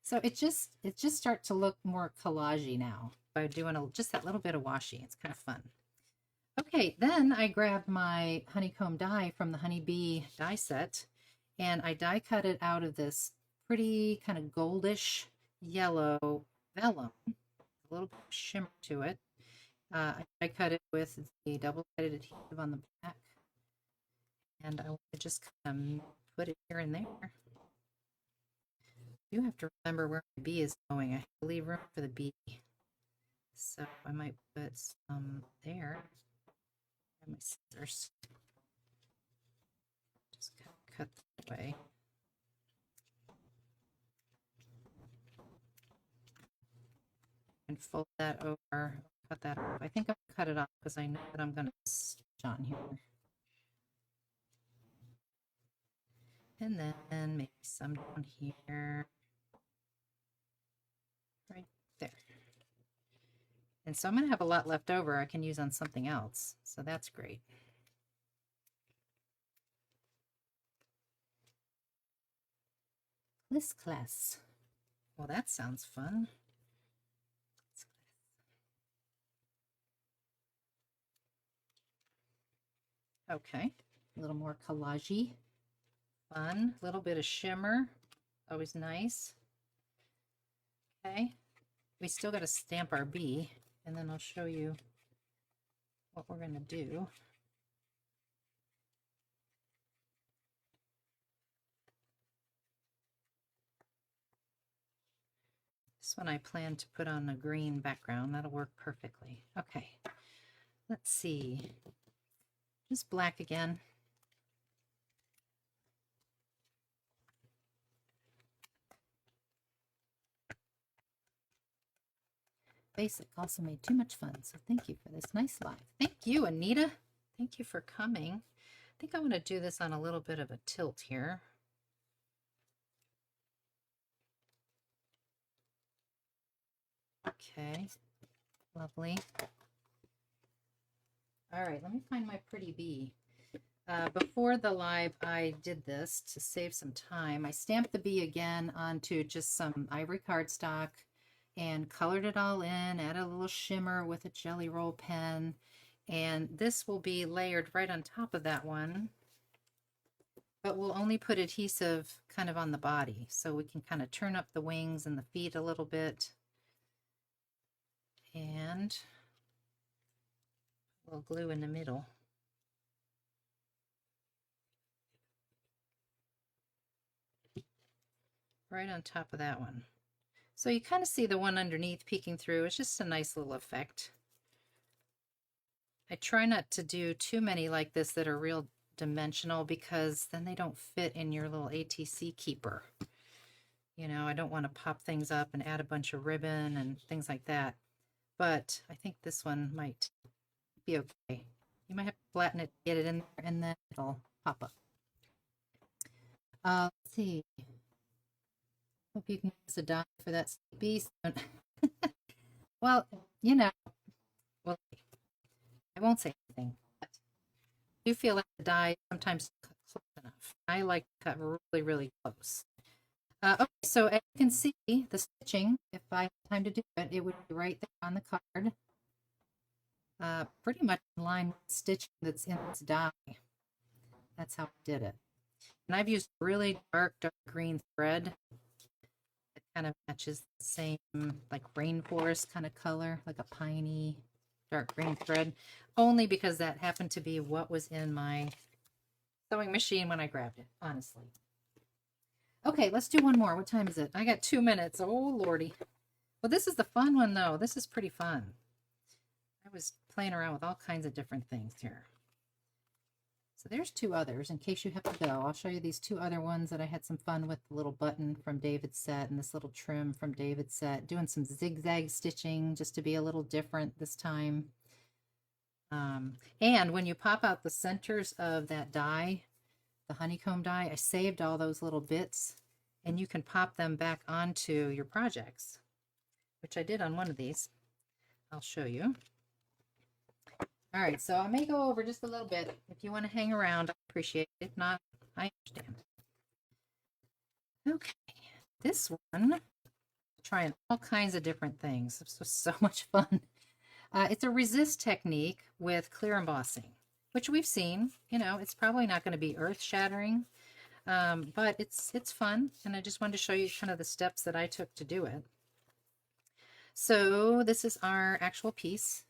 So it just starts to look more collagey now by doing just that little bit of washi. It's kind of fun. Okay, then I grabbed my honeycomb die from the Honeybee die set, and I die cut it out of this pretty kind of goldish yellow vellum, a little bit of shimmer to it. I die cut it with the double-sided adhesive on the back, and I want to just kind of put it here and there. You have to remember where my bee is going. I have to leave room for the bee. So I might put some there. And my scissors. Just kind of cut that away. And fold that over. Cut that off. I think I'll cut it off because I know that I'm going to stitch on here. And then maybe some down here. Right there. And so I'm going to have a lot left over I can use on something else. So that's great. This class. Well, that sounds fun. Okay, a little more collagey. Fun, a little bit of shimmer. Always nice. Okay, we still got to stamp our bee, and then I'll show you what we're going to do. This one I plan to put on a green background. That'll work perfectly. Okay, let's see. Just black again. Basic also made too much fun, so thank you for this nice live. Thank you, Anita. Thank you for coming. I think I want to do this on a little bit of a tilt here. Okay, lovely. All right, let me find my pretty bee. Before the live, I did this to save some time. I stamped the bee again onto just some ivory cardstock and colored it all in, added a little shimmer with a jelly roll pen, and this will be layered right on top of that one, but we'll only put adhesive kind of on the body, so we can kind of turn up the wings and the feet a little bit, and we'll glue in the middle. right on top of that one. So you kind of see the one underneath peeking through. It's just a nice little effect. I try not to do too many like this that are real dimensional because then they don't fit in your little ATC keeper. You know, I don't want to pop things up and add a bunch of ribbon and things like that. But I think this one might be okay. You might have to flatten it, get it in there, and then it'll pop up. Let's see. Hope you can give us a die for that beast. Well, you know, well, I won't say anything, but I do feel like the die sometimes cut close enough. I like to cut really, really close. Okay, so as you can see, the stitching, if I had time to do it, it would be right there on the card. Pretty much in line with the stitching that's in this die. That's how I did it. And I've used really dark green thread. It kind of matches the same like rainforest kind of color, like a piney dark green thread, only because that happened to be what was in my sewing machine when I grabbed it, honestly. Okay, let's do one more. What time is it? I got 2 minutes. Oh, Lordy. Well, this is the fun one, though. This is pretty fun. I was playing around with all kinds of different things here. So there's 2 others in case you have to go. I'll show you these 2 other ones that I had some fun with, the little button from Devid's set and this little trim from Devid's set, doing some zigzag stitching just to be a little different this time. And when you pop out the centers of that die, the honeycomb die, I saved all those little bits and you can pop them back onto your projects, which I did on one of these. I'll show you. All right, so I may go over just a little bit. If you want to hang around, I appreciate it. If not, I understand. Okay, this one, trying all kinds of different things. This was so much fun. It's a resist technique with clear embossing, which we've seen. You know, it's probably not going to be earth-shattering, but it's fun, and I just wanted to show you kind of the steps that I took to do it. So this is our actual piece.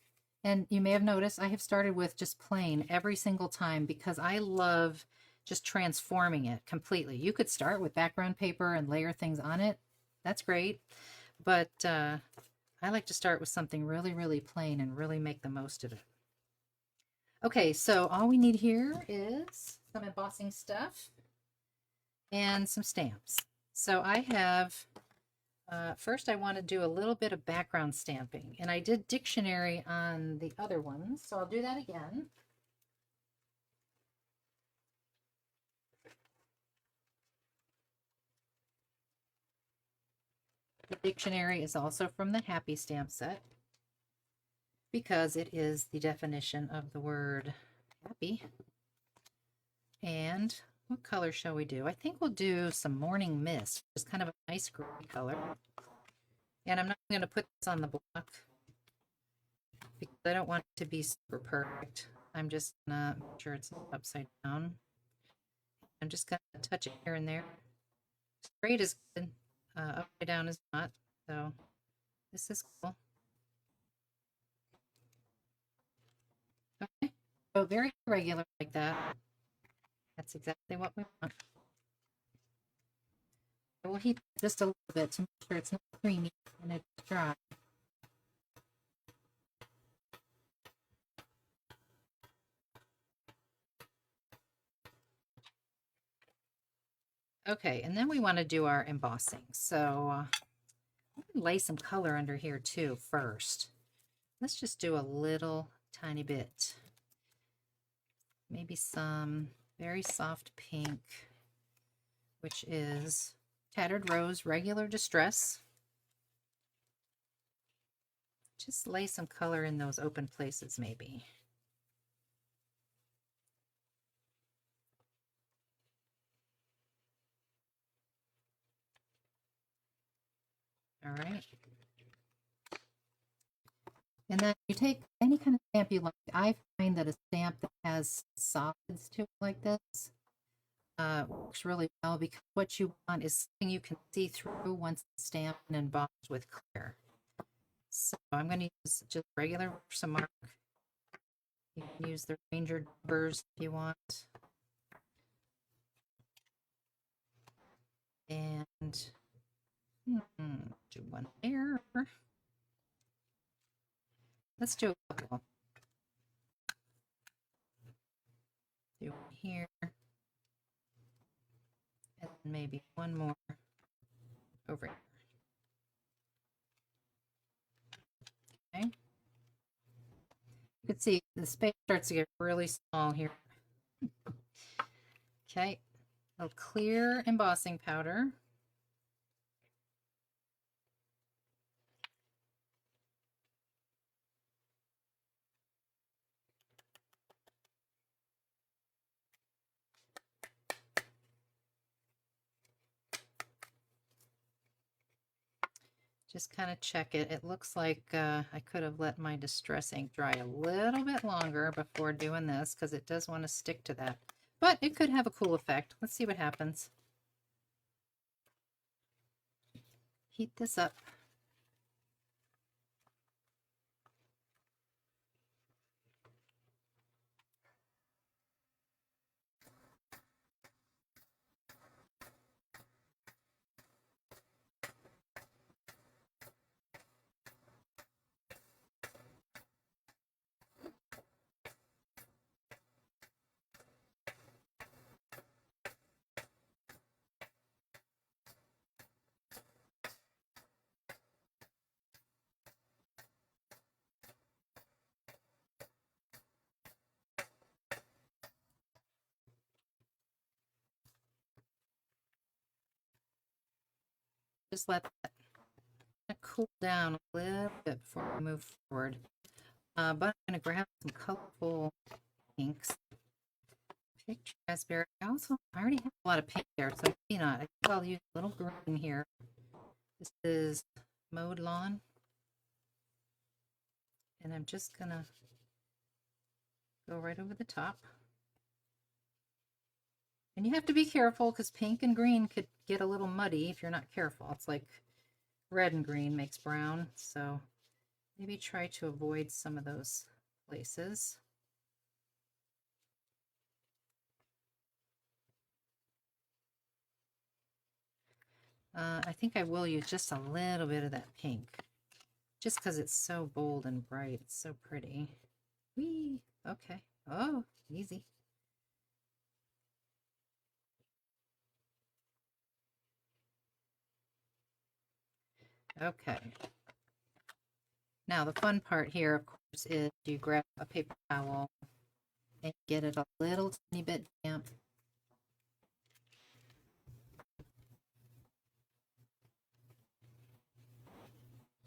And you may have noticed I have started with just plain every single time because I love just transforming it completely. You could start with background paper and layer things on it. That's great. But I like to start with something really, really plain and really make the most of it. Okay, so all we need here is some embossing stuff and some stamps. So I have... first, I want to do a little bit of background stamping, and I did dictionary on the other ones, so I'll do that again. The dictionary is also from the Happy Stamp set because it is the definition of the word happy. And what color shall we do? I think we'll do some Morning Mist, which is kind of a nice gray color. And I'm not going to put this on the block because I don't want it to be super perfect. I'm just going to make sure it's upside down. I'm just going to touch it here and there. Straight is good, upside down is not. So this is cool. Okay, so very regular like that. That's exactly what we want. We'll heat it just a little bit to make sure it's not creamy and it's dry. Okay, and then we want to do our embossing. So lay some color under here too first. Let's just do a little tiny bit. Maybe some very soft pink, which is Tattered Rose Regular Distress. Just lay some color in those open places maybe. All right. And then you take any kind of stamp you like. I find that a stamp that has solids to it like this works really well because what you want is something you can see through once it's stamped and embossed with clear. So I'm going to use just regular some mark. You can use the Ranger numbers if you want. And Do one there. Let's do a couple. Do one here. And maybe one more over here. Okay. You can see the space starts to get really small here. Okay. A clear embossing powder. Just kind of check it. It looks like I could have let my distress ink dry a little bit longer before doing this because it does want to stick to that. But it could have a cool effect. Let's see what happens. Heat this up. Just let that cool down a little bit before we move forward. But I'm going to grab some colorful inks. Picture raspberry. I already have a lot of pink there, so maybe not. I think I'll use a little green here. This is Mowed Lawn. And I'm just going to go right over the top. And you have to be careful because pink and green could get a little muddy if you're not careful. It's like red and green makes brown, so maybe try to avoid some of those places. I think I will use just a little bit of that pink, just because it's so bold and bright. It's so pretty. Whee! Okay. Oh, easy. Okay. Now the fun part here, of course, is you grab a paper towel and get it a little tiny bit damp.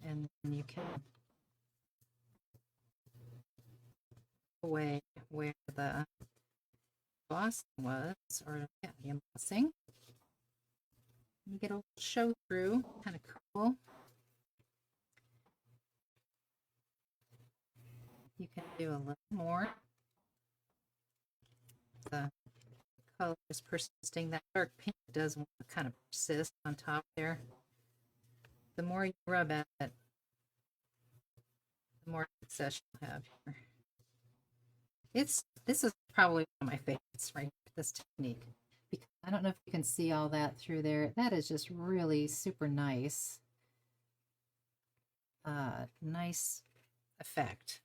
And then you can away where the embossing was, or yeah, the embossing. You get a little show through, kind of cool. You can do a little more. The color is persisting. That dark pink does want to kind of persist on top there. The more you rub at it, the more success you'll have here. This is probably one of my favorites, right? This technique. Because I don't know if you can see all that through there. That is just really super nice. Nice effect.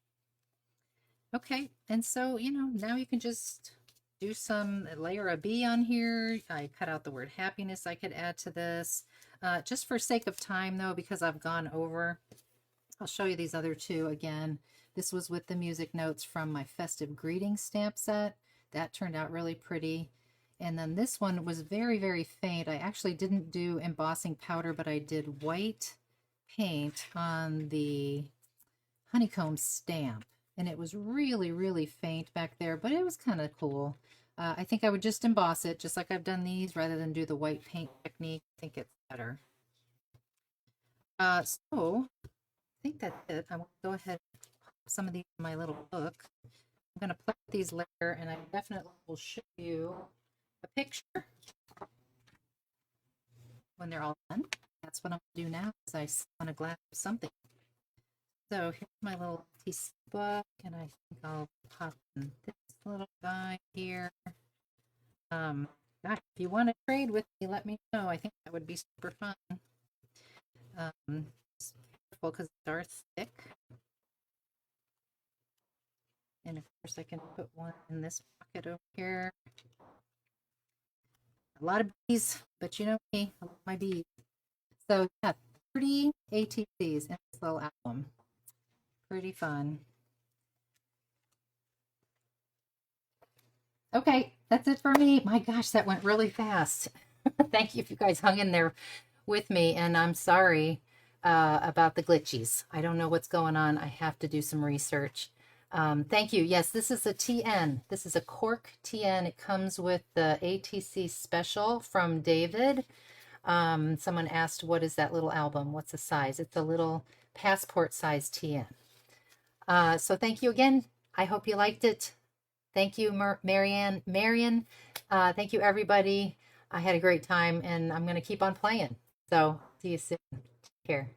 Okay, and so, now you can just do some layer a bee on here. I cut out the word happiness I could add to this. Just for sake of time, though, because I've gone over, I'll show you these other two again. This was with the music notes from my festive greetings stamp set. That turned out really pretty. And then this one was very, very faint. I actually didn't do embossing powder, but I did white paint on the honeycomb stamp. And it was really, really faint back there, but it was kind of cool. I think I would just emboss it, just like I've done these, rather than do the white paint technique. I think it's better. So I think that's it. I want to go ahead and pop some of these in my little book. I'm going to put these later, and I definitely will show you a picture when they're all done. That's what I'm going to do now, is I want a glass of something. So here's my little ATC book, and I think I'll pop in this little guy here. Gosh, if you want to trade with me, let me know. I think that would be super fun. Just be careful because they are thick. And of course I can put one in this pocket over here. A lot of bees, but you know me, I love my bees. So yeah, 30 ATCs in this little album. Pretty fun. Okay, that's it for me. My gosh, that went really fast. Thank you if you guys hung in there with me, and I'm sorry about the glitchies. I don't know what's going on. I have to do some research. Thank you. Yes, this is a TN. This is a cork TN. It comes with the ATC Special from Devid. Someone asked, what is that little album? What's the size? It's a little passport size TN. So thank you again. I hope you liked it. Thank you, Marianne. Thank you, everybody. I had a great time, and I'm going to keep on playing. So see you soon. Take care.